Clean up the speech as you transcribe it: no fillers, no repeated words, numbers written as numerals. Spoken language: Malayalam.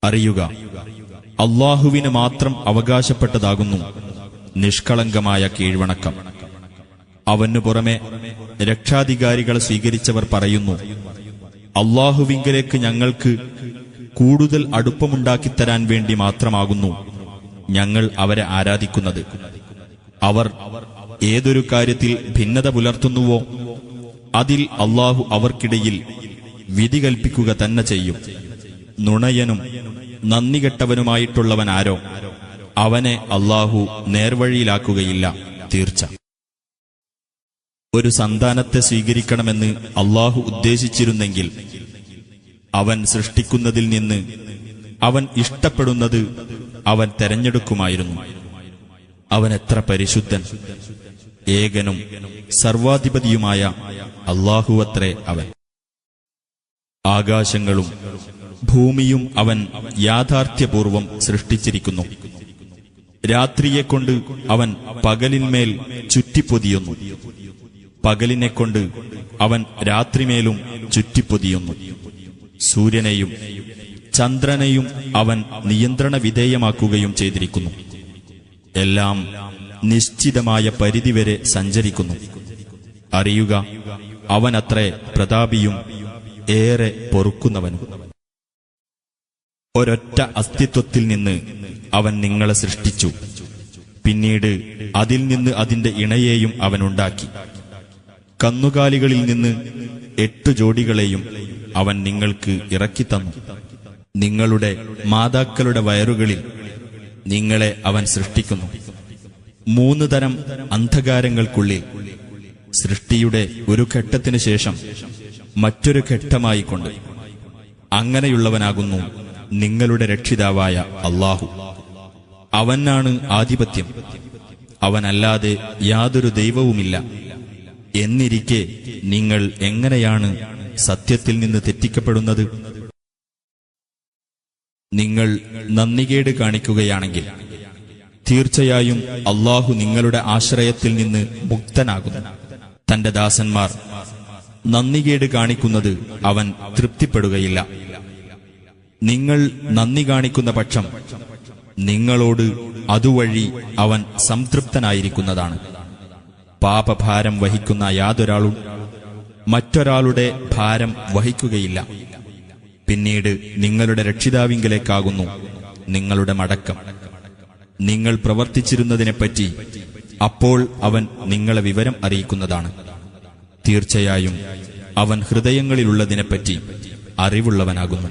അറിയുക, അല്ലാഹുവിന് മാത്രം അവകാശപ്പെട്ടതാകുന്നു നിഷ്കളങ്കമായ കീഴ്വണക്കം. അവനു പുറമെ രക്ഷാധികാരികളെ സ്വീകരിച്ചവർ പറയുന്നു, അല്ലാഹുവിങ്കലേക്ക് ഞങ്ങൾക്ക് കൂടുതൽ അടുപ്പമുണ്ടാക്കിത്തരാൻ വേണ്ടി മാത്രമാകുന്നു ഞങ്ങൾ അവരെ ആരാധിക്കുന്നത്. അവർ ഏതൊരു കാര്യത്തിൽ ഭിന്നത പുലർത്തുന്നുവോ അതിൽ അല്ലാഹു അവർക്കിടയിൽ വിധി കൽപ്പിക്കുക തന്നെ ചെയ്യും. നുണയനും നന്ദികെട്ടവനുമായിട്ടുള്ളവനാരോ അവനെ അല്ലാഹു നേർവഴിയിലാക്കുകയില്ല, തീർച്ച. ഒരു സന്താനത്തെ സ്വീകരിക്കണമെന്ന് അല്ലാഹു ഉദ്ദേശിച്ചിരുന്നെങ്കിൽ അവൻ സൃഷ്ടിക്കുന്നതിൽ നിന്ന് അവൻ ഇഷ്ടപ്പെടുന്നത് അവൻ തെരഞ്ഞെടുക്കുമായിരുന്നു. അവൻ എത്ര പരിശുദ്ധൻ! ഏകനും സർവാധിപതിയുമായ അല്ലാഹുവത്രേ അവൻ. ആകാശങ്ങളും ഭൂമിയും അവൻ യാഥാർത്ഥ്യപൂർവം സൃഷ്ടിച്ചിരിക്കുന്നു. രാത്രിയെക്കൊണ്ട് അവൻ പകലിന്മേൽ ചുറ്റിപ്പൊതിയുന്നു, പകലിനെക്കൊണ്ട് അവൻ രാത്രിമേലും ചുറ്റിപ്പൊതിയുന്നു. സൂര്യനെയും ചന്ദ്രനെയും അവൻ നിയന്ത്രണ വിധേയമാക്കുകയും ചെയ്തിരിക്കുന്നു. എല്ലാം നിശ്ചിതമായ പരിധിവരെ സഞ്ചരിക്കുന്നു. അറിയുക, അവനത്രേ പ്രതാപിയും ഏറെ പൊറുക്കുന്നവനും. ഒരൊറ്റ അസ്തിത്വത്തിൽ നിന്ന് അവൻ നിങ്ങളെ സൃഷ്ടിച്ചു. പിന്നീട് അതിൽ നിന്ന് അതിന്റെ ഇണയെയും അവനുണ്ടാക്കി. കന്നുകാലികളിൽ നിന്ന് 8 ജോഡികളെയും അവൻ നിങ്ങൾക്ക് ഇറക്കിത്തന്നു. നിങ്ങളുടെ മാതാക്കളുടെ വയറുകളിൽ നിങ്ങളെ അവൻ സൃഷ്ടിക്കുന്നു. 3 തരം അന്ധകാരങ്ങൾക്കുള്ളിൽ സൃഷ്ടിയുടെ ഒരു ഘട്ടത്തിനു ശേഷം മറ്റൊരു ഘട്ടമായിക്കൊണ്ട്. അങ്ങനെയുള്ളവനാകുന്നു നിങ്ങളുടെ രക്ഷിതാവായ അല്ലാഹു. അവനാണ് ആധിപത്യം, അവനല്ലാതെ യാതൊരു ദൈവവുമില്ല. എന്നിരിക്കെ നിങ്ങൾ എങ്ങനെയാണ് സത്യത്തിൽ നിന്ന് തെറ്റിക്കപ്പെടുന്നത്? നിങ്ങൾ നന്ദികേട് കാണിക്കുകയാണെങ്കിൽ തീർച്ചയായും അല്ലാഹു നിങ്ങളുടെ ആശ്രയത്തിൽ നിന്ന് മുക്തനാകുന്നു. തന്റെ ദാസന്മാർ നന്ദികേട് കാണിക്കുന്നത് അവൻ തൃപ്തിപ്പെടുകയില്ല. നിങ്ങൾ നന്ദി കാണിക്കുന്ന പക്ഷം നിങ്ങളോട് അതുവഴി അവൻ സംതൃപ്തനായിരിക്കുന്നതാണ്. പാപഭാരം വഹിക്കുന്ന യാതൊരാളും മറ്റൊരാളുടെ ഭാരം വഹിക്കുകയില്ല. പിന്നീട് നിങ്ങളുടെ രക്ഷിതാവിങ്കലേക്കാകുന്നു നിങ്ങളുടെ മടക്കം. നിങ്ങൾ പ്രവർത്തിച്ചിരുന്നതിനെപ്പറ്റി അപ്പോൾ അവൻ നിങ്ങളെ വിവരം അറിയിക്കുന്നതാണ്. തീർച്ചയായും അവൻ ഹൃദയങ്ങളിലുള്ളതിനെപ്പറ്റി അറിവുള്ളവനാകുന്നു.